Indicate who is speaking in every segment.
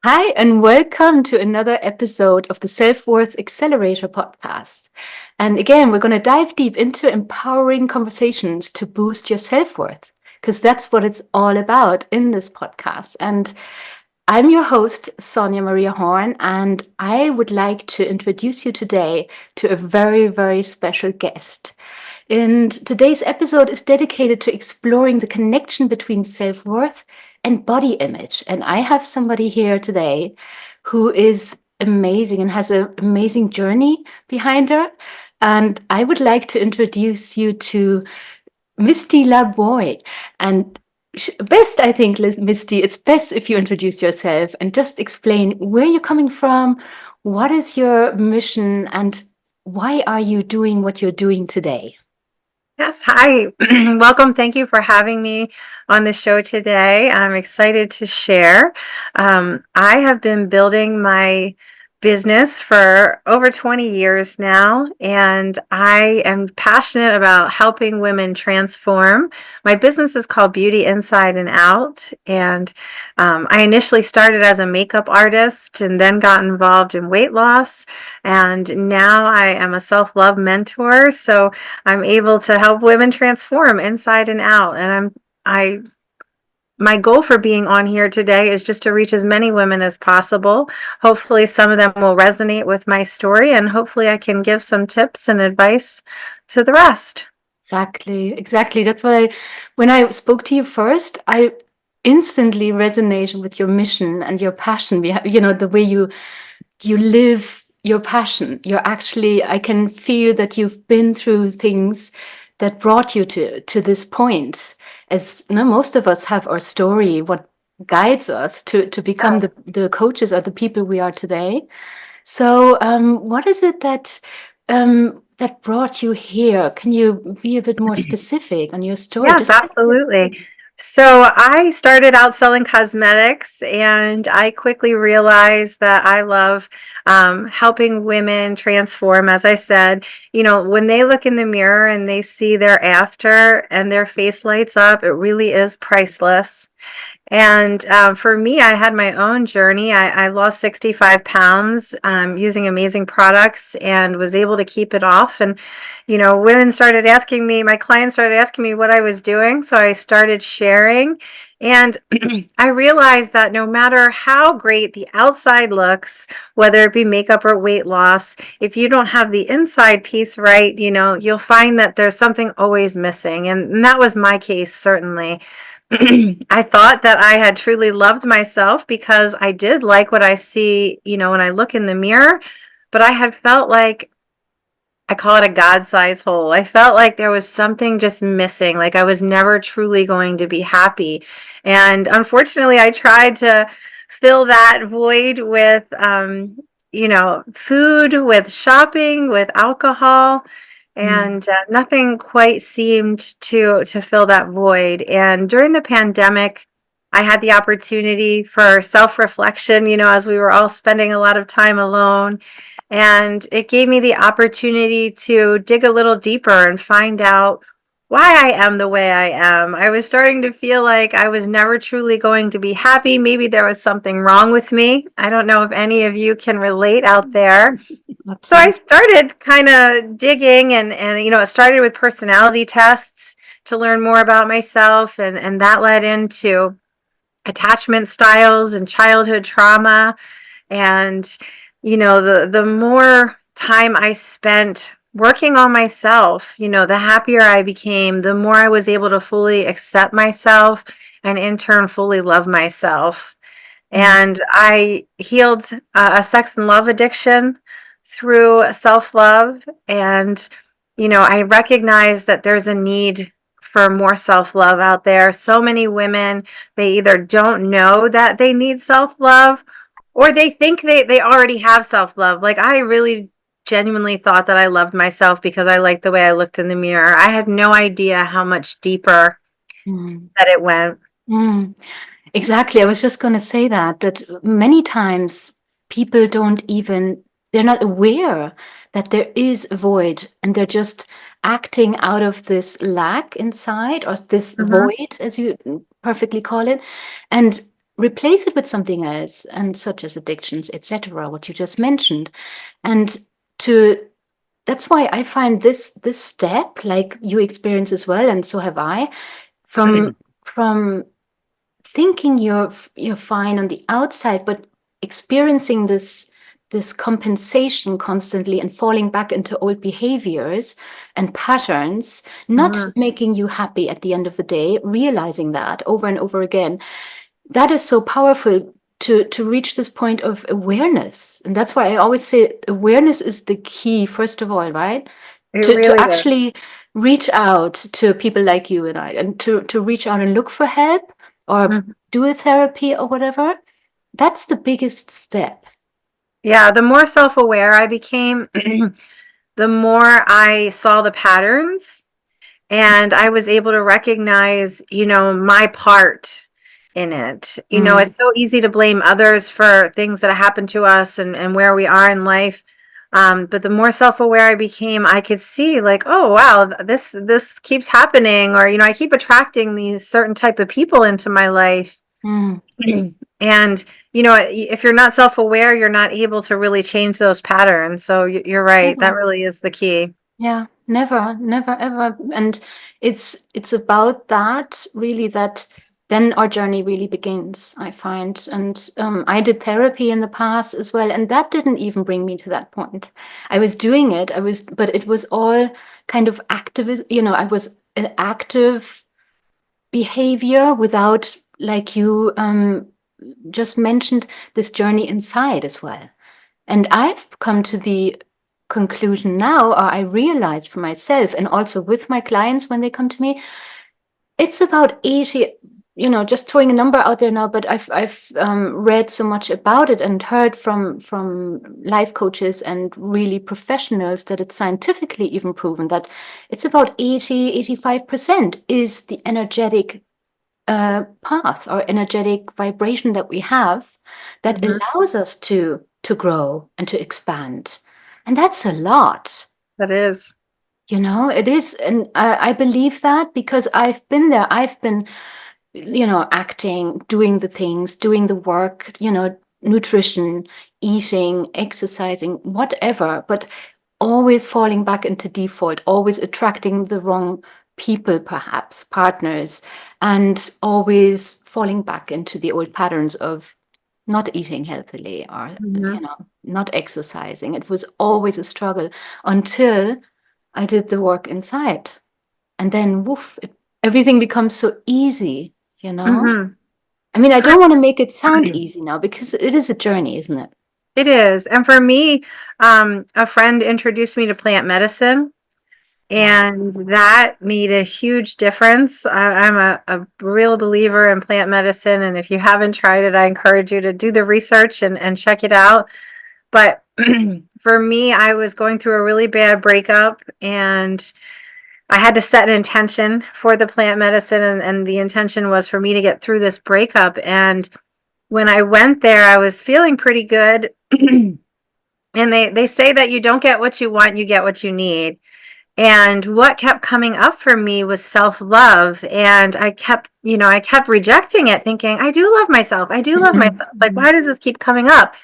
Speaker 1: Hi, and welcome to another episode of the Self Worth Accelerator podcast. And again, we're going to dive deep into empowering conversations to boost your self worth, because that's what it's all about in this podcast. And I'm your host, Sonia Maria Horn, and I would like to introduce you today to a very, very special guest. And today's episode is dedicated to exploring the connection between self worth and body image. And I have somebody here today who is amazing and has an amazing journey behind her. And I would like to introduce you to Misty Laboy. And best, I think, Misty, it's best if you introduce yourself and just explain where you're coming from, what is your mission, and why are you doing what you're doing today?
Speaker 2: Yes, hi. Welcome. Thank you for having me on the show today. I'm excited to share. I have been building my business for over 20 years now, and I am passionate about helping women transform. My business is called Beauty Inside and Out, and I initially started as a makeup artist and then got involved in weight loss, and now I am a self-love mentor. So I'm able to help women transform inside and out. And I my goal for being on here today is just to reach as many women as possible. Hopefully some of them will resonate with my story, and hopefully I can give some tips and advice to the rest.
Speaker 1: Exactly, exactly. That's what when I spoke to you first, I instantly resonated with your mission and your passion. The way you live your passion. I can feel that you've been through things that brought you to this point. As most of us have our story, what guides us to become
Speaker 2: Yes.
Speaker 1: the coaches or the people we are today. So, what is it that brought you here? Can you be a bit more specific on your story?
Speaker 2: Yes,
Speaker 1: Just your
Speaker 2: absolutely.
Speaker 1: story.
Speaker 2: So I started out selling cosmetics, and I quickly realized that I love helping women transform. As I said, when they look in the mirror and they see their after and their face lights up, it really is priceless. And for me, I had my own journey. I lost 65 pounds using amazing products and was able to keep it off. And, women started asking me, my clients started asking me what I was doing. So I started sharing. And I realized that no matter how great the outside looks, whether it be makeup or weight loss, if you don't have the inside piece right, you'll find that there's something always missing. And that was my case, certainly. I thought that I had truly loved myself because I did like what I see, when I look in the mirror, but I had felt like I call it a God-sized hole. I felt like there was something just missing, like I was never truly going to be happy. And unfortunately, I tried to fill that void with, food, with shopping, with alcohol,
Speaker 1: Mm.
Speaker 2: and nothing quite seemed to fill that void. And during the pandemic, I had the opportunity for self-reflection, as we were all spending a lot of time alone. And it gave me the opportunity to dig a little deeper and find out why I am the way I am. I was starting to feel like I was never truly going to be happy. Maybe there was something wrong with me. I don't know if any of you can relate out there. So I
Speaker 1: Absolutely.
Speaker 2: started kind of digging, and it started with personality tests to learn more about myself, and that led into attachment styles and childhood trauma. And the more time I spent working on myself, the happier I became, the more I was able to fully accept myself and in turn fully love myself.
Speaker 1: Mm.
Speaker 2: And I healed a sex and love addiction through self-love. And I recognize that there's a need for more self-love out there. So many women, they either don't know that they need self-love, or they think they already have self-love. Like, I really genuinely thought that I loved myself because I liked the way I looked in the mirror. I had no idea how much deeper
Speaker 1: Mm.
Speaker 2: that it went.
Speaker 1: Mm. Exactly. I was just going to say that many times people they're not aware that there is a void and they're just acting out of this lack inside or this
Speaker 2: Mhm.
Speaker 1: void, as you perfectly call it. And replace it with something else, and such as addictions, etc., what you just mentioned. And to that's why I find this step, like you experience as well, and so have I, from thinking you're fine on the outside, but experiencing this compensation constantly and falling back into old behaviors and patterns, not
Speaker 2: Mhm.
Speaker 1: making you happy at the end of the day, realizing that over and over again. That is so powerful to reach this point of awareness. And that's why I always say awareness is the key, first of all, right?
Speaker 2: It
Speaker 1: To
Speaker 2: really is.
Speaker 1: actually reach out to people like you and I, and to reach out and look for help or
Speaker 2: Mhm.
Speaker 1: do a therapy or whatever. That's the biggest step.
Speaker 2: Yeah, the more self-aware I became, the more I saw the patterns, and I was able to recognize, my part in it.
Speaker 1: Mm,
Speaker 2: It's so easy to blame others for things that happen to us and where we are in life. But the more self-aware I became, I could see like, oh wow, this keeps happening, or I keep attracting these certain type of people into my life.
Speaker 1: mm,
Speaker 2: And if you're not self-aware, you're not able to really change those patterns. So you're right. That
Speaker 1: never.
Speaker 2: really is the key.
Speaker 1: Yeah, never, never, ever. And it's about that really, that then our journey really begins, I find. And I did therapy in the past as well, and that didn't even bring me to that point. I was doing it, but it was all kind of activist, I was an active behavior without, like you just mentioned, this journey inside as well. And I've come to the conclusion now, or I realized for myself and also with my clients when they come to me, it's about 80, just throwing a number out there now, but I've read so much about it and heard from life coaches and really professionals that it's scientifically even proven that it's about 80-85% is the energetic path or energetic vibration that we have that
Speaker 2: Mhm.
Speaker 1: allows us to grow and to expand. And that's a lot.
Speaker 2: That is.
Speaker 1: It is. And I believe that because I've been there. I've been, acting, doing the things, doing the work, nutrition, eating, exercising, whatever, but always falling back into default, always attracting the wrong people, perhaps partners, and always falling back into the old patterns of not eating healthily or,
Speaker 2: Mhm.
Speaker 1: not exercising. It was always a struggle until I did the work inside. And then, woof, everything becomes so easy, you know?
Speaker 2: Mhm.
Speaker 1: I mean, I
Speaker 2: For
Speaker 1: don't want to make it sound easy now because it is a journey, isn't it?
Speaker 2: It is. And for me, a friend introduced me to plant medicine,
Speaker 1: Yeah.
Speaker 2: and that made a huge difference. I'm a real believer in plant medicine. And if you haven't tried it, I encourage you to do the research and check it out. But for me, I was going through a really bad breakup, and I had to set an intention for the plant medicine. And the intention was for me to get through this breakup. And when I went there, I was feeling pretty good. And they say that you don't get what you want, you get what you need. And what kept coming up for me was self-love. And I kept rejecting it, thinking, I do love myself. I do love
Speaker 1: Mhm,
Speaker 2: myself. Like,
Speaker 1: mhm,
Speaker 2: why does this keep coming up?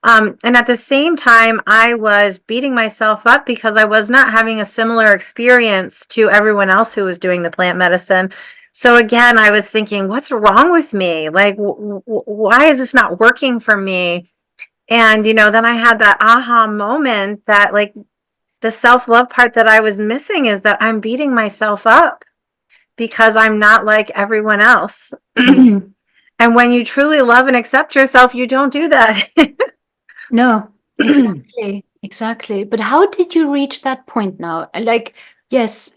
Speaker 2: And at the same time, I was beating myself up because I was not having a similar experience to everyone else who was doing the plant medicine. So again, I was thinking, what's wrong with me? Like, why is this not working for me? And, then I had that aha moment that, like, the self love part that I was missing is that I'm beating myself up because I'm not like everyone else.
Speaker 1: mhm.
Speaker 2: And when you truly love and accept yourself, you don't do that.
Speaker 1: No, exactly, exactly. But how did you reach that point now? Like, yes,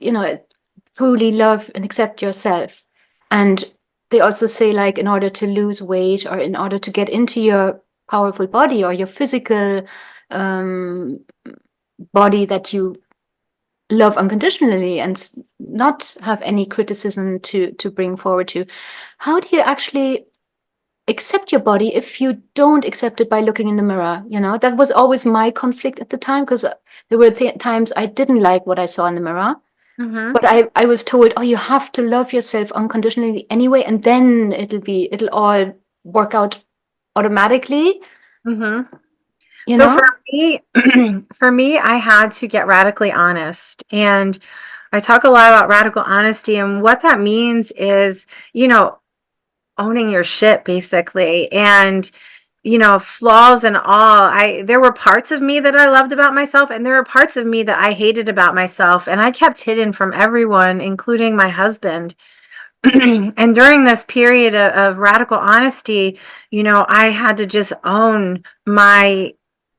Speaker 1: truly love and accept yourself. And they also say, like, in order to lose weight or in order to get into your powerful body or your physical um, body that you love unconditionally and not have any criticism to bring forward to, how do you actually accept your body if you don't accept it by looking in the mirror? That was always my conflict at the time because there were times I didn't like what I saw in the mirror,
Speaker 2: Hmm.
Speaker 1: but I was told, oh, you have to love yourself unconditionally anyway, and then it'll all work out automatically,
Speaker 2: Mm-hmm.
Speaker 1: you
Speaker 2: So for
Speaker 1: know?
Speaker 2: me, for me, I had to get radically honest. And I talk a lot about radical honesty. And what that means is, you know, owning your shit basically. And, you know, flaws and all. There were parts of me that I loved about myself, and there were parts of me that I hated about myself. And I kept hidden from everyone, including my husband. And during this period of radical honesty, you know, I had to just own my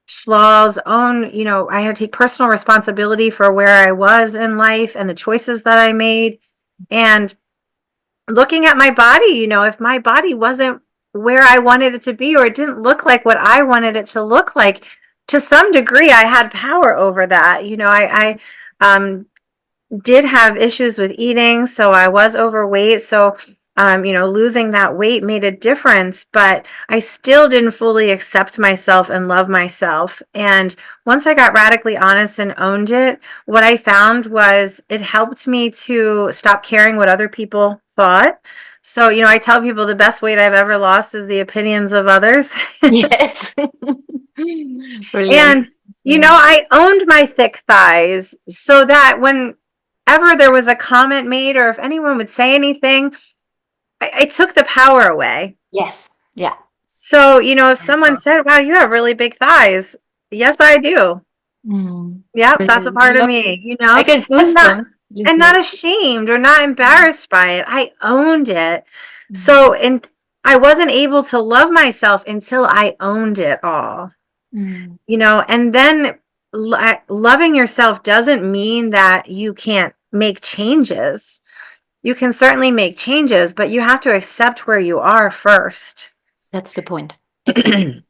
Speaker 2: flaws, own, you know, I had to take personal responsibility for where I was in life and the choices that I made. And looking at my body, you know, if my body wasn't where I wanted it to be, or it didn't look like what I wanted it to look like, to some degree, I had power over that. You know, I did have issues with eating, so I was overweight. So, you know, losing that weight made a difference, but I still didn't fully accept myself and love myself. And once I got radically honest and owned it, what I found was it helped me to stop caring what other people thought. So, you know, I tell people the best weight I've ever lost is the opinions of others.
Speaker 1: Yes. Brilliant.
Speaker 2: And, you know,
Speaker 1: Yeah.
Speaker 2: I owned my thick thighs so that whenever there was a comment made or if anyone would say anything, I took the power away.
Speaker 1: Yes. Yeah.
Speaker 2: So, you know, if
Speaker 1: Very
Speaker 2: someone
Speaker 1: powerful.
Speaker 2: said, wow, you have really big thighs. Yes, I do.
Speaker 1: Mm,
Speaker 2: Yep, that's a
Speaker 1: brilliant.
Speaker 2: part of me, you
Speaker 1: I
Speaker 2: know,
Speaker 1: get
Speaker 2: and not
Speaker 1: goosebumps
Speaker 2: and
Speaker 1: listening.
Speaker 2: not ashamed or not embarrassed by it. I owned it. So,
Speaker 1: Mm,
Speaker 2: and I wasn't able to love myself until I owned it all.
Speaker 1: mm,
Speaker 2: You know, and then loving yourself doesn't mean that you can't make changes. You can certainly make changes, but you have to accept where you are first.
Speaker 1: that's the point. Exactly.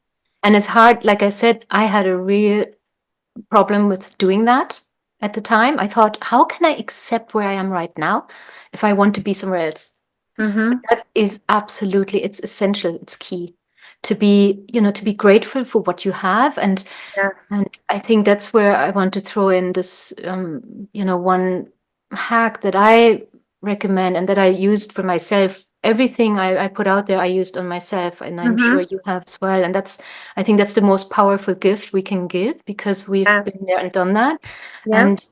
Speaker 1: And it's hard. Like I said, I had a real problem with doing that at the time. I thought, how can I accept where I am right now if I want to be somewhere else? But
Speaker 2: Mm-hmm.
Speaker 1: that is absolutely, it's essential, it's key to be, to be grateful for what you have.
Speaker 2: Yes.
Speaker 1: And I think that's where I want to throw in this, one hack that I recommend and that I used for myself. Everything I put out there, I used on myself, and I'm sure
Speaker 2: Mm-hmm.
Speaker 1: you have as well. And I think that's the most powerful gift we can give because we've
Speaker 2: Yeah.
Speaker 1: been there and done that.
Speaker 2: Yeah.
Speaker 1: And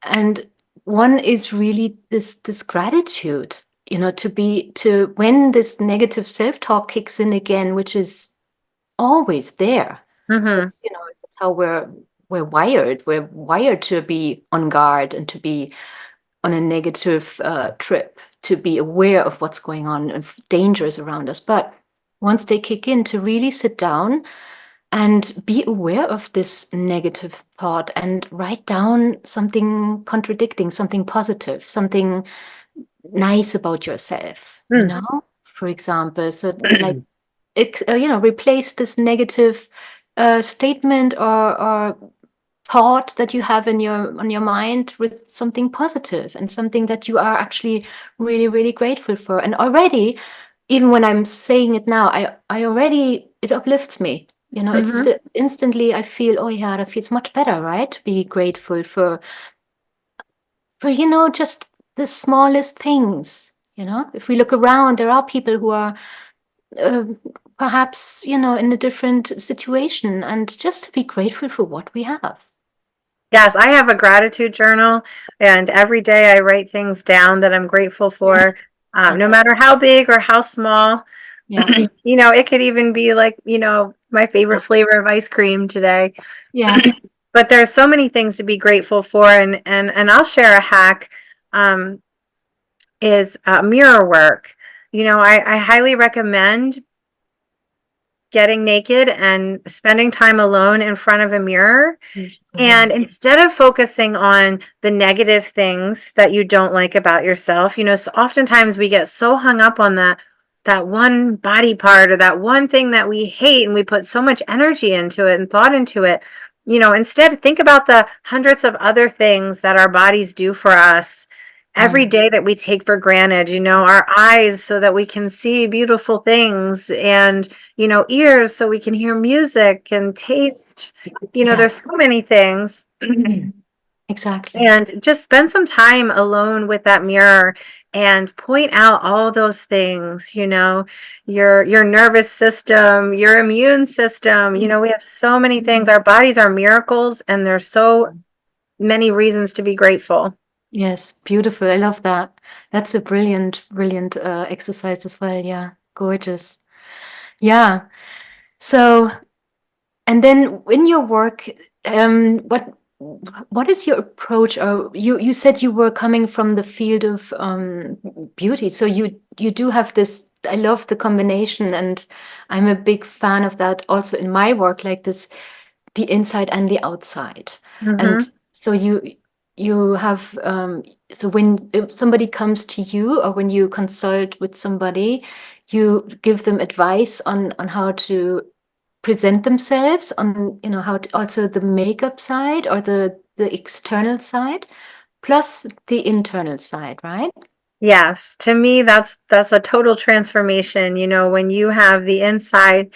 Speaker 1: and one is really this gratitude, to when this negative self-talk kicks in again, which is always there.
Speaker 2: Mm-hmm.
Speaker 1: That's how we're wired. We're wired to be on guard and to be on a negative trip, to be aware of what's going on, of dangers around us. But once they kick in, to really sit down and be aware of this negative thought and write down something contradicting, something positive, something nice about yourself, for example. So, like, replace this negative statement or thought that you have in your on your mind with something positive and something that you are actually really really grateful for. And already, even when I'm saying it now, I already, it uplifts me. It's
Speaker 2: Mm-hmm.
Speaker 1: instantly I feel, oh yeah, that feels much better, right? To be grateful for just the smallest things. If we look around, there are people who are uh, perhaps in a different situation, and just to be grateful for what we have.
Speaker 2: Yes, I have a gratitude journal, and every day I write things down that I'm grateful
Speaker 1: Yeah,
Speaker 2: for, no matter
Speaker 1: fantastic.
Speaker 2: how big or how small.
Speaker 1: Yeah,
Speaker 2: You know, it could even be like, you know, my favorite flavor of ice cream today.
Speaker 1: yeah.
Speaker 2: But there's so many things to be grateful for, and I'll share a hack. Um, is mirror work. You know, I highly recommend getting naked and spending time alone in front of a mirror.
Speaker 1: Beautiful.
Speaker 2: And
Speaker 1: Yes.
Speaker 2: instead of focusing on the negative things that you don't like about yourself, you know, so oftentimes we get so hung up on that one body part or that one thing that we hate, and we put so much energy into it and thought into it. You know, instead think about the hundreds of other things that our bodies do for us every
Speaker 1: Mm,
Speaker 2: day that we take for granted. You know, our eyes so that we can see beautiful things, and, you know, ears so we can hear music and taste. You know,
Speaker 1: yeah.
Speaker 2: there's so many things.
Speaker 1: Mm. Exactly.
Speaker 2: And just spend some time alone with that mirror and point out all those things, your nervous system, your immune system.
Speaker 1: Mm.
Speaker 2: We have so many things. Our bodies are miracles, and there's so many reasons to be grateful.
Speaker 1: Yes, beautiful. I love that. That's a brilliant, brilliant exercise as well. Yeah, gorgeous. Yeah. So, and then in your work, what is your approach? Or you said you were coming from the field of beauty, so you do have this. I love the combination, and I'm a big fan of that also in my work, like this, the inside and the outside. And
Speaker 2: Mm-hmm.
Speaker 1: so you have so when if somebody comes to you or when you consult with somebody, you give them advice on how to present themselves, on how to, also the makeup side or the external side plus the internal side, right?
Speaker 2: Yes, to me that's a total transformation, when you have the inside.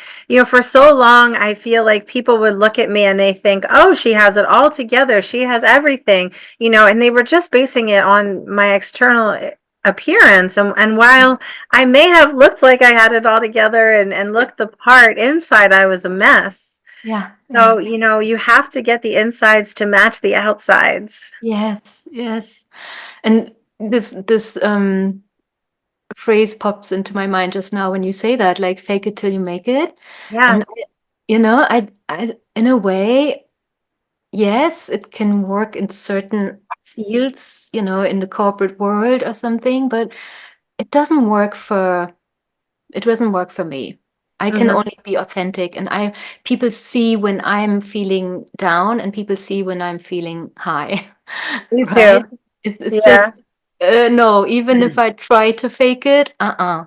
Speaker 2: For so long I feel like people would look at me and they think, "Oh, she has it all together. She has everything." And they were just basing it on my external appearance, and while I may have looked like I had it all together and
Speaker 1: Yeah,
Speaker 2: looked the part, inside I was a mess.
Speaker 1: yeah, yeah.
Speaker 2: So, you have to get the insides to match the outsides.
Speaker 1: Yes, yes. And this phrase pops into my mind just now when you say that, like fake it till you make it.
Speaker 2: Yeah.
Speaker 1: And I in a way, yes, it can work in certain fields, in the corporate world or something, but it doesn't work for it doesn't work for me. I can
Speaker 2: Hmm.
Speaker 1: only be authentic, and I people see when I'm feeling down, and people see when I'm feeling high,
Speaker 2: Me too.
Speaker 1: right? It's
Speaker 2: Yeah.
Speaker 1: just no. Even if I try to fake it,
Speaker 2: Hmm.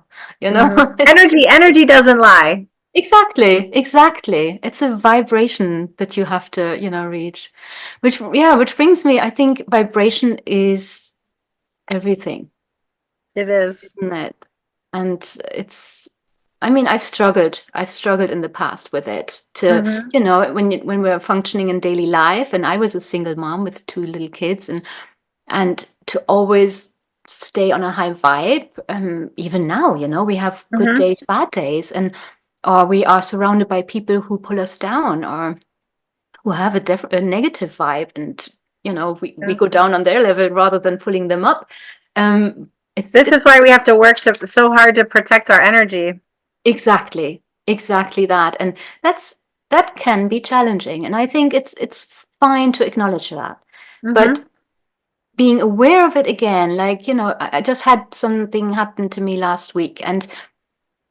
Speaker 1: it's
Speaker 2: Energy doesn't lie.
Speaker 1: exactly, exactly. It's a vibration that you have to, reach, which brings me. I think vibration is everything,
Speaker 2: It is.
Speaker 1: isn't it? And it's, I mean, I've struggled in the past with it to,
Speaker 2: Hmm.
Speaker 1: when we're functioning in daily life, and I was a single mom with two little kids, and to always stay on a high vibe. Even now, we have good
Speaker 2: Hmm.
Speaker 1: days, bad days, and or we are surrounded by people who pull us down or who have a negative vibe, and we
Speaker 2: Yeah.
Speaker 1: go down on their level rather than pulling them up. It's
Speaker 2: This
Speaker 1: it's
Speaker 2: is why we have to work so hard to protect our energy.
Speaker 1: exactly that, and that can be challenging, and I think it's fine to acknowledge that, but
Speaker 2: Hmm.
Speaker 1: being aware of it again, like I just had something happen to me last week, and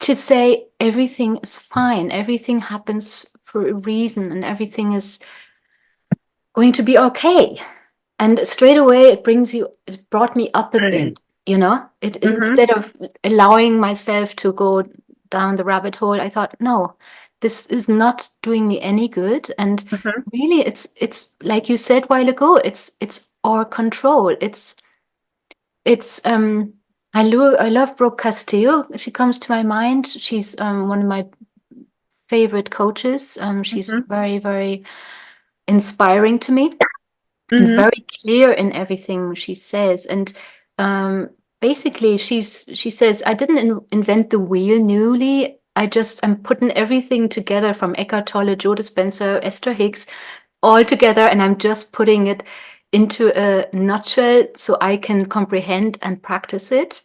Speaker 1: to say everything is fine, everything happens for a reason, and everything is going to be okay. And straight away, it brought me up a bit, it
Speaker 2: Hmm.
Speaker 1: instead of allowing myself to go down the rabbit hole, I thought, no, this is not doing me any good. And
Speaker 2: Hmm.
Speaker 1: really, it's like you said a while ago, it's our control. It's I love Brooke Castillo. She comes to my mind. She's one of my favorite coaches. She's
Speaker 2: Hmm.
Speaker 1: very, very inspiring to me and
Speaker 2: Hmm.
Speaker 1: very clear in everything she says. And basically, she says, I didn't invent the wheel newly. I'm putting everything together from Eckhart Tolle, Joe Dispenza, Esther Hicks, all together, and I'm just putting it into a nutshell so I can comprehend and practice it.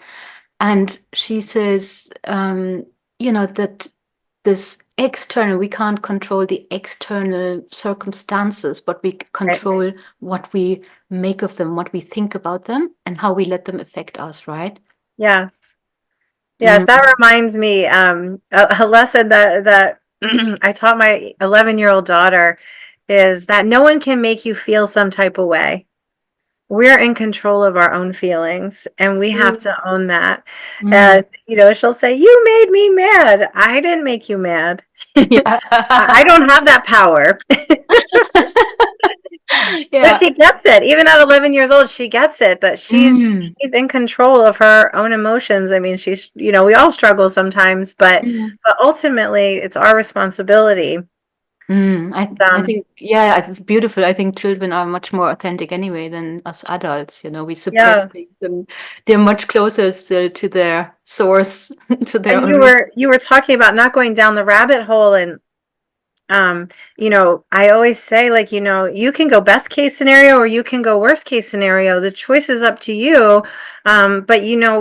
Speaker 1: And she says, that this external, we can't control the external circumstances, but we
Speaker 2: Right.
Speaker 1: control what we make of them, what we think about them, and how we let them affect us, right?
Speaker 2: Yes. Yes,
Speaker 1: Mm.
Speaker 2: that reminds me, a lesson that I taught my 11-year-old daughter is that no one can make you feel some type of way. We're in control of our own feelings, and we have
Speaker 1: Mm.
Speaker 2: to own that.
Speaker 1: Mm.
Speaker 2: And, she'll say, "You made me mad." I didn't make you mad. I
Speaker 1: Yeah.
Speaker 2: don't have that power. But
Speaker 1: Yeah.
Speaker 2: she gets it. Even at 11 years old, she gets it that
Speaker 1: Mm.
Speaker 2: she's in control of her own emotions. I mean, we all struggle sometimes, but
Speaker 1: Mm.
Speaker 2: ultimately it's our responsibility.
Speaker 1: I think, yeah, it's beautiful. I think children are much more authentic anyway than us adults. You know, we suppress
Speaker 2: Yes.
Speaker 1: things and they're much closer still to their source, to their
Speaker 2: And
Speaker 1: own root.
Speaker 2: you were talking about not going down the rabbit hole, and I always say, like, you can go best case scenario or you can go worst case scenario. The choice is up to you. But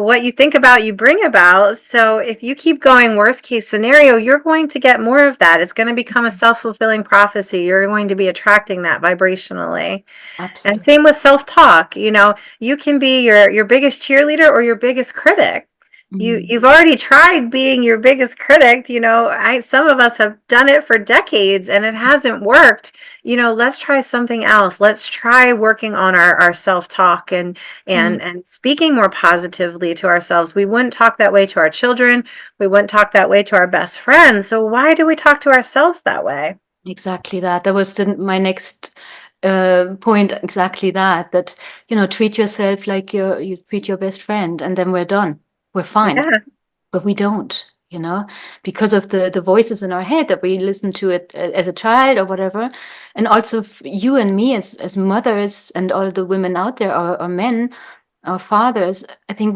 Speaker 2: what you think about, you bring about. So if you keep going worst case scenario, you're going to get more of that. It's going to become a self-fulfilling prophecy. You're going to be attracting that vibrationally. And
Speaker 1: Absolutely.
Speaker 2: same with self-talk. You can be your biggest cheerleader or your biggest critic.
Speaker 1: Mm,
Speaker 2: You've already tried being your biggest critic. Some of us have done it for decades and it hasn't worked. Let's try something else. Let's try working on our self-talk
Speaker 1: mm.
Speaker 2: and speaking more positively to ourselves. We wouldn't talk that way to our children. We wouldn't talk that way to our best friends. So why do we talk to ourselves that way?
Speaker 1: Exactly that. That was my next point. Exactly that. That, treat yourself like you treat your best friend, and then we're done. We're fine.
Speaker 2: Yeah.
Speaker 1: But we don't, because of the voices in our head that we listen to it as a child or whatever. And also you and me as mothers and all the women out there, or men, our fathers. I think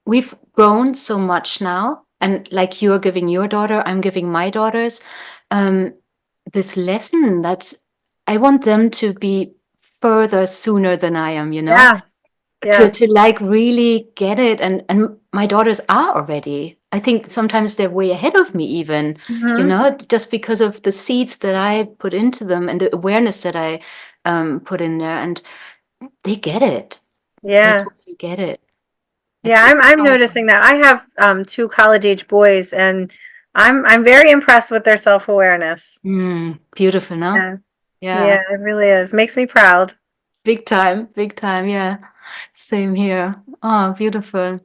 Speaker 1: we've grown so much now, and like you're giving your daughter, I'm giving my daughters um, this lesson that I want them to be further sooner than I am,
Speaker 2: Yes.
Speaker 1: to
Speaker 2: Yes.
Speaker 1: like really get it. And my daughters are already, I think sometimes they're way ahead of me even,
Speaker 2: Hmm.
Speaker 1: just because of the seeds that I put into them and the awareness that I put in there, and they get it. They
Speaker 2: Yeah.
Speaker 1: totally get it.
Speaker 2: Yeah,
Speaker 1: It's
Speaker 2: I'm
Speaker 1: powerful.
Speaker 2: noticing that. I have two college age boys, and I'm very impressed with their self-awareness.
Speaker 1: Beautiful, no?
Speaker 2: Yeah.
Speaker 1: Yeah.
Speaker 2: Yeah, it really is. Makes me proud.
Speaker 1: Big time, big time. Yeah. Same here. Oh, beautiful.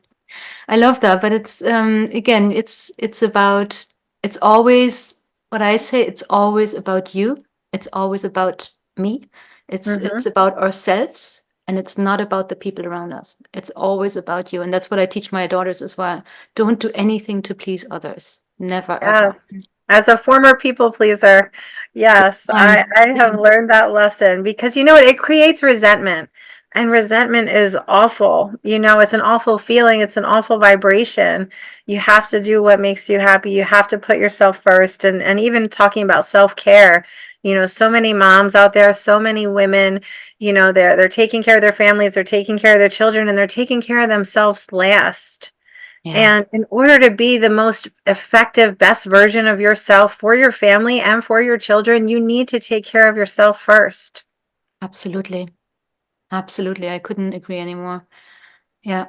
Speaker 1: I love that, but it's again, it's about, it's always what I say, it's always about you. It's always about me. It's
Speaker 2: Hmm.
Speaker 1: about ourselves, and it's not about the people around us. It's always about you. And that's what I teach my daughters as well. Don't do anything to please others. Never ever.
Speaker 2: Yes. As a former people pleaser, yes, I,
Speaker 1: I'm
Speaker 2: I have learned that lesson because it creates resentment. And resentment is awful. It's an awful feeling. It's an awful vibration. You have to do what makes you happy. You have to put yourself first. And even talking about self-care, so many moms out there, so many women, they're taking care of their families, they're taking care of their children, and they're taking care of themselves last.
Speaker 1: yeah,
Speaker 2: And in order to be the most effective, best version of yourself for your family and for your children, you need to take care of yourself first.
Speaker 1: absolutely. Absolutely. I couldn't agree anymore. Yeah.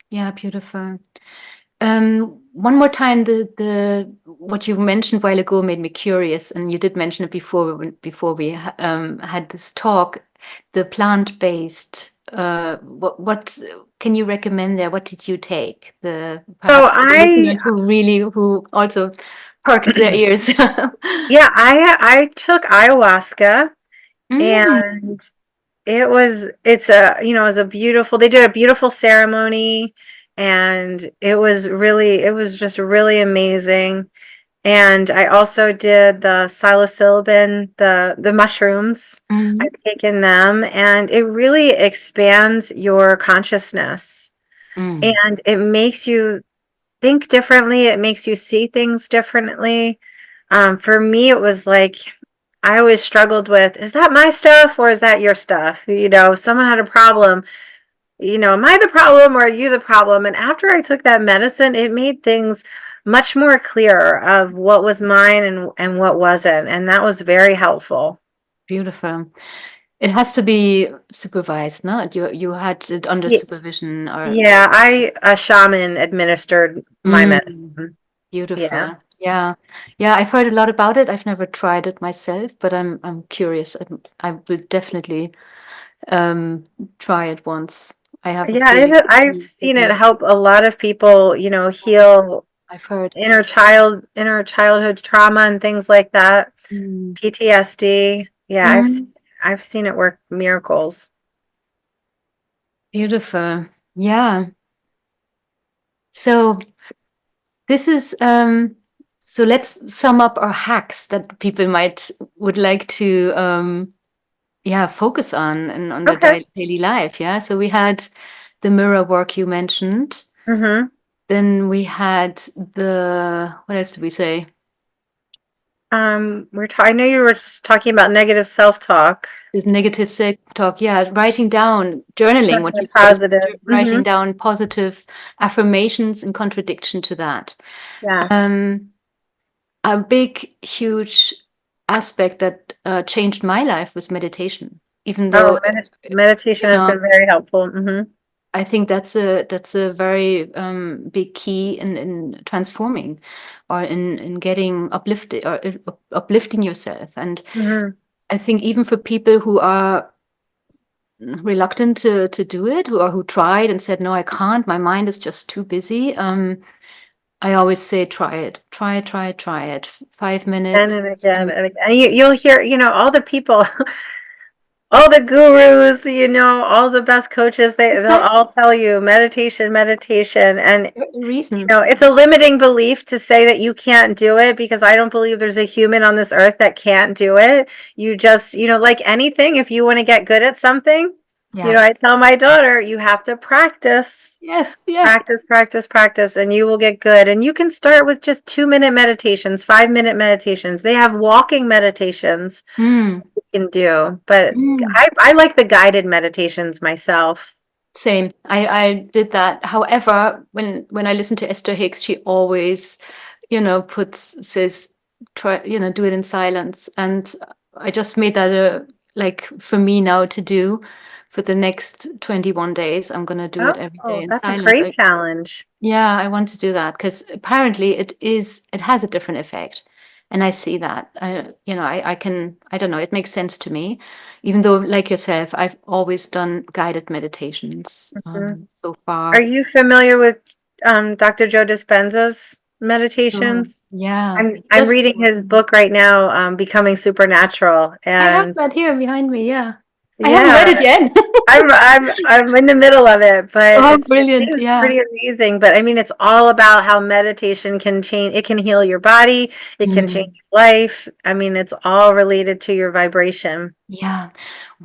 Speaker 1: Yeah, beautiful. One more time, the what you mentioned a while ago made me curious, and you did mention it before before we had this talk. The plant-based. What can you recommend there? What did you take? The
Speaker 2: So
Speaker 1: perhaps for the
Speaker 2: I,
Speaker 1: listeners who also perked their ears.
Speaker 2: yeah, I took ayahuasca,
Speaker 1: Mm,
Speaker 2: and it was a beautiful, they did a beautiful ceremony, and it was just really amazing. And I also did the psilocybin, the mushrooms.
Speaker 1: mm,
Speaker 2: I've taken them, and it really expands your consciousness,
Speaker 1: mm.
Speaker 2: and it makes you think differently. It makes you see things differently. For me, it was like I always struggled with, is that my stuff or is that your stuff? If someone had a problem, am I the problem or are you the problem? And after I took that medicine, it made things much more clear of what was mine and what wasn't. And that was very helpful.
Speaker 1: Beautiful. It has to be supervised, no? You had it under
Speaker 2: Yeah,
Speaker 1: supervision or
Speaker 2: yeah, a shaman administered my
Speaker 1: mm,
Speaker 2: medicine. Yeah.
Speaker 1: beautiful. Yeah. Yeah, I've heard a lot about it. I've never tried it myself, but I'm curious. I will definitely um try it once. I have a
Speaker 2: Yeah,
Speaker 1: feeling it
Speaker 2: I've
Speaker 1: would
Speaker 2: seen it
Speaker 1: be
Speaker 2: help a lot of people,
Speaker 1: nice.
Speaker 2: heal
Speaker 1: I've heard.
Speaker 2: inner childhood trauma and things like that.
Speaker 1: Mm.
Speaker 2: PTSD. Yeah,
Speaker 1: Mm,
Speaker 2: I've seen it work miracles.
Speaker 1: beautiful. Yeah. So this is So let's sum up our hacks that people might would like to focus on and on their
Speaker 2: Okay.
Speaker 1: daily life. Yeah. So we had the mirror work you mentioned.
Speaker 2: Mm-hmm.
Speaker 1: Then we had the what else did we say?
Speaker 2: I know you were talking about negative self-talk.
Speaker 1: This negative self-talk. Yeah, writing down, journaling.
Speaker 2: Turning
Speaker 1: What you
Speaker 2: it
Speaker 1: said is
Speaker 2: positive. Mm-hmm.
Speaker 1: writing down positive affirmations in contradiction to that.
Speaker 2: Yes.
Speaker 1: Um, a big, huge aspect that changed my life was meditation. Even
Speaker 2: Oh,
Speaker 1: though,
Speaker 2: meditation
Speaker 1: you
Speaker 2: has
Speaker 1: know,
Speaker 2: been very helpful. Mm-hmm.
Speaker 1: I think that's a very big key in transforming, or in getting uplifted or uplifting yourself. And
Speaker 2: Mm-hmm.
Speaker 1: I think even for people who are reluctant to do it, who tried and said, no, I can't, my mind is just too busy. I always say, try it, try it. 5 minutes.
Speaker 2: And again,
Speaker 1: And
Speaker 2: and again. And you'll hear, all the people, all the gurus, all the best coaches, they'll
Speaker 1: exactly
Speaker 2: all tell you meditation, meditation. And
Speaker 1: reason.
Speaker 2: it's a limiting belief to say that you can't do it, because I don't believe there's a human on this earth that can't do it. You just, like anything, if you want to get good at something,
Speaker 1: Yeah.
Speaker 2: I tell my daughter, you have to practice.
Speaker 1: Yes. Yeah.
Speaker 2: Practice, practice, practice, and you will get good. And you can start with just 2-minute meditations, 5-minute meditations. They have walking meditations
Speaker 1: Mm,
Speaker 2: you can do, but
Speaker 1: mm.
Speaker 2: I like the guided meditations myself.
Speaker 1: Same. I did that. However, when I listen to Esther Hicks, she always, says try, do it in silence. And I just made that a like for me now to do for the next 21 days. I'm gonna do it every day
Speaker 2: Oh,
Speaker 1: in
Speaker 2: that's a
Speaker 1: silence.
Speaker 2: great challenge.
Speaker 1: Yeah, I want to do that because apparently it has a different effect. And I see that. I don't know, it makes sense to me. Even though, like yourself, I've always done guided meditations
Speaker 2: Mhm.
Speaker 1: so
Speaker 2: Are
Speaker 1: far.
Speaker 2: you familiar with Dr. Joe Dispenza's
Speaker 1: So,
Speaker 2: meditations?
Speaker 1: yeah,
Speaker 2: I'm reading his book right now, Becoming Supernatural,
Speaker 1: I have
Speaker 2: and
Speaker 1: that here behind me. Yeah, I haven't read
Speaker 2: yeah,
Speaker 1: it yet.
Speaker 2: I'm in the middle of it, but
Speaker 1: Oh,
Speaker 2: it
Speaker 1: brilliant.
Speaker 2: seems
Speaker 1: Yeah.
Speaker 2: pretty amazing. But I mean, it's all about how meditation can change. It can heal your body. It can change
Speaker 1: Mm.
Speaker 2: your life. I mean, it's all related to your vibration.
Speaker 1: Yeah,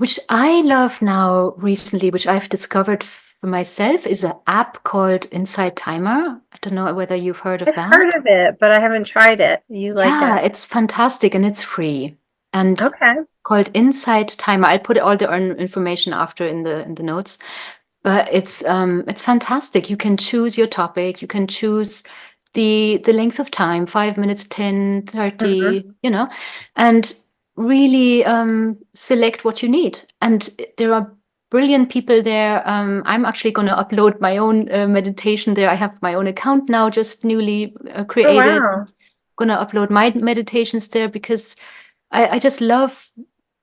Speaker 1: which I love now recently, which I've discovered for myself, is an app called Inside Timer. I don't know whether you've heard of
Speaker 2: I've heard
Speaker 1: that.
Speaker 2: of it, but I haven't tried it. You like
Speaker 1: Yeah,
Speaker 2: it?
Speaker 1: it's fantastic and it's free. And
Speaker 2: Okay.
Speaker 1: called Inside Timer. I'll put all the information after in the notes. But it's fantastic. You can choose your topic. You can choose the length of time, 5 minutes, 10,
Speaker 2: Hmm.
Speaker 1: 30, and really select what you need. And there are brilliant people there. I'm actually going to upload my own meditation there. I have my own account now, just newly
Speaker 2: Oh,
Speaker 1: created.
Speaker 2: wow.
Speaker 1: Going to upload my meditations there because I just love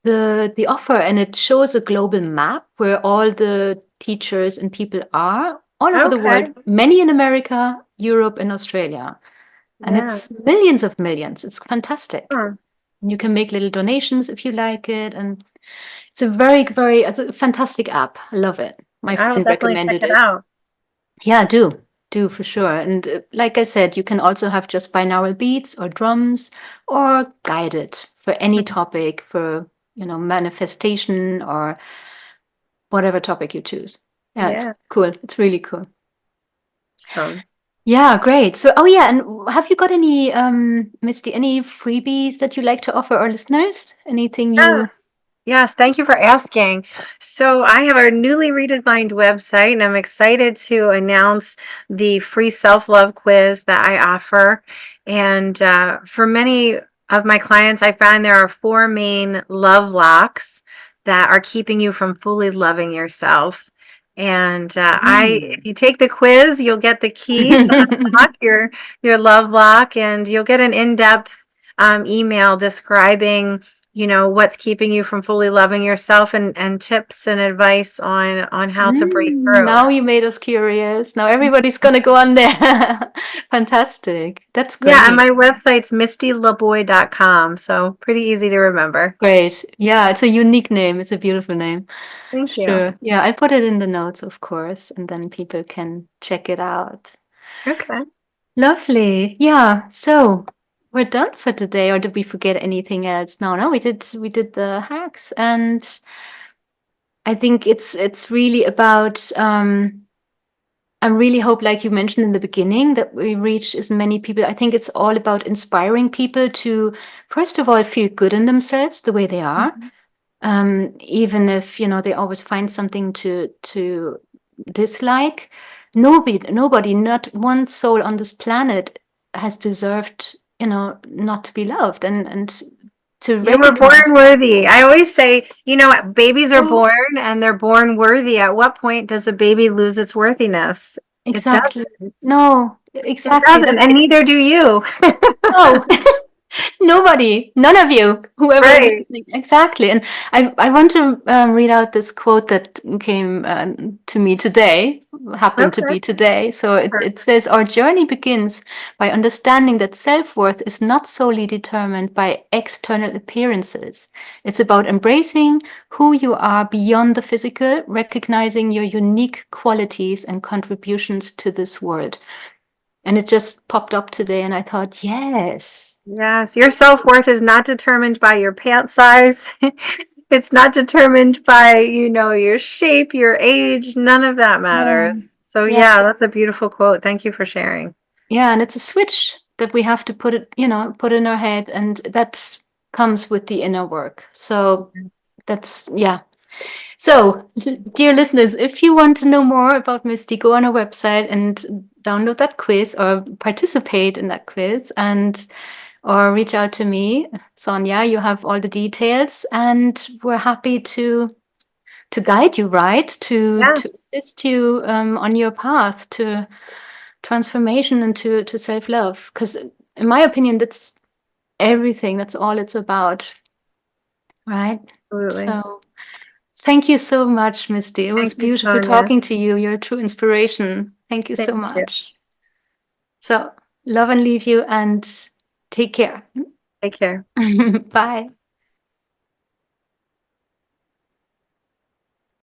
Speaker 1: the offer, and it shows a global map where all the teachers and people are all over the world,
Speaker 2: Okay.
Speaker 1: many in America, Europe, and Australia. And
Speaker 2: Yeah.
Speaker 1: it's millions of millions. It's fantastic.
Speaker 2: Huh.
Speaker 1: And you can make little donations if you like it. And it's a very, very it's a fantastic app. I love it. My
Speaker 2: I will
Speaker 1: friend
Speaker 2: definitely check
Speaker 1: recommended
Speaker 2: it
Speaker 1: it.
Speaker 2: out.
Speaker 1: Yeah, do for sure. And like I said, you can also have just binaural beats or drums or guided for any topic, for manifestation or whatever topic you choose. Yeah, it's
Speaker 2: Yeah.
Speaker 1: cool. It's really cool.
Speaker 2: So.
Speaker 1: Yeah, great. So, oh yeah, and have you got any, Misty, any freebies that you like to offer our listeners? Anything you?
Speaker 2: Yes. Yes, thank you for asking. So, I have a newly redesigned website, and I'm excited to announce the free self-love quiz that I offer. And for many of my clients, I find there are 4 main love locks that are keeping you from fully loving yourself. And if
Speaker 1: Mm.
Speaker 2: you take the quiz, you'll get the key to unlock your love lock, and you'll get an in-depth email describing what's keeping you from fully loving yourself, and tips and advice on how to break through.
Speaker 1: Now you made us curious. Now everybody's gonna go on there. Fantastic. That's
Speaker 2: Yeah, and
Speaker 1: great.
Speaker 2: my website's mistylaboy.com, so pretty easy to remember.
Speaker 1: Great. Yeah, it's a unique name. It's a beautiful name.
Speaker 2: Thank you.
Speaker 1: Sure. Yeah, I put it in the notes, of course, and then people can check it out.
Speaker 2: Okay.
Speaker 1: Lovely. Yeah. So we're done for today, or did we forget anything else? No, no, we did the hacks, and I think it's really about I really hope, like you mentioned in the beginning, that we reach as many people. I think it's all about inspiring people to, first of all, feel good in themselves the way they are,
Speaker 2: Mhm.
Speaker 1: even if they always find something to dislike. Nobody, not one soul on this planet has deserved, not to be loved, and to
Speaker 2: You were born
Speaker 1: recognize.
Speaker 2: worthy. I always say, babies are
Speaker 1: Oh,
Speaker 2: born and they're born worthy. At what point does a baby lose its worthiness? It
Speaker 1: exactly.
Speaker 2: doesn't.
Speaker 1: No,
Speaker 2: It
Speaker 1: exactly.
Speaker 2: doesn't,
Speaker 1: That's
Speaker 2: and neither do you.
Speaker 1: no. Nobody, none of you, whoever is
Speaker 2: Right.
Speaker 1: listening. Exactly. And I want to read out this quote that came to me today, happened to
Speaker 2: Okay.
Speaker 1: be today. So it
Speaker 2: Perfect.
Speaker 1: says, our journey begins by understanding that self-worth is not solely determined by external appearances. It's about embracing who you are beyond the physical, recognizing your unique qualities and contributions to this world. And it just popped up today, and I thought, yes.
Speaker 2: Yes, your self-worth is not determined by your pant size. It's not determined by, your shape, your age, none of that
Speaker 1: Yeah.
Speaker 2: matters. So
Speaker 1: Yeah.
Speaker 2: yeah, that's a beautiful quote. Thank you for sharing.
Speaker 1: Yeah. And it's a switch that we have to put in our head. And that comes with the inner work. So that's, yeah. So, dear listeners, if you want to know more about Misty, go on our website and download that quiz or participate in that quiz, and or reach out to me, Sonia. You have all the details, and we're happy to guide you, right? To
Speaker 2: Yes,
Speaker 1: assist you on your path to transformation and to self-love. Because in my opinion, that's everything. That's all it's about, right?
Speaker 2: absolutely.
Speaker 1: So thank you so much, Misty. It was
Speaker 2: Thank you,
Speaker 1: beautiful
Speaker 2: Sonia.
Speaker 1: talking to you. You're a true inspiration. Thank you so
Speaker 2: Thank you.
Speaker 1: much. So love and leave you, and take care.
Speaker 2: Take care.
Speaker 1: Bye.